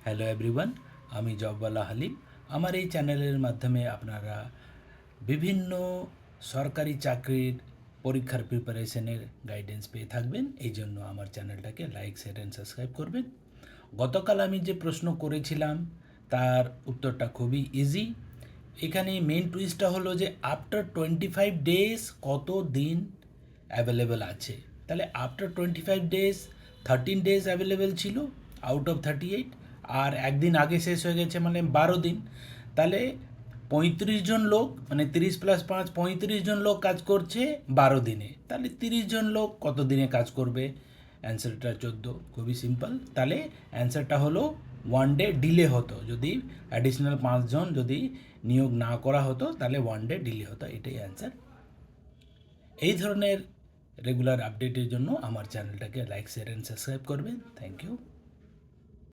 Hello everyone, আমি জবওয়ালা হালিম। আমার এই চ্যানেলের মাধ্যমে আপনারা বিভিন্ন সরকারি চাকরির পরীক্ষার প্রিপারেশনের গাইডেন্স পেয়ে থাকবেন। এই জন্য আমার চ্যানেলটাকে লাইক, শেয়ার অ্যান্ড সাবস্ক্রাইব করবেন। গতকাল আমি যে প্রশ্ন করেছিলাম তার উত্তরটা খুবই ইজি। এখানে মেন টুইস্টটা হলো যে আফটার 25 ডেজ কত দিন অ্যাভেলেবেল আছে। তাহলে আফটার 25 ডেজ 13 ডেজ অ্যাভেলেবেল ছিল আউট অফ 38, আর একদিন আগে শেষ হয়ে গেছে মানে 12 দিন। তাহলে 35 জন লোক, মানে 30 + 5 35 জন লোক কাজ করছে 12 দিনে। তাহলে 30 জন লোক কত দিনে কাজ করবে? অ্যান্সারটা 14। খুবই সিম্পল। তাহলে অ্যান্সারটা হলো 1 ডে ডিলে হতো। যদি অ্যাডিশনাল 5 জন যদি নিয়োগ না করা হতো তাহলে 1 ডে ডিলে হতো। এটাই অ্যান্সার। এই ধরনের রেগুলার আপডেটের জন্য আমার চ্যানেলটাকে লাইক, শেয়ার অ্যান্ড সাবস্ক্রাইব করবেন। Thank you.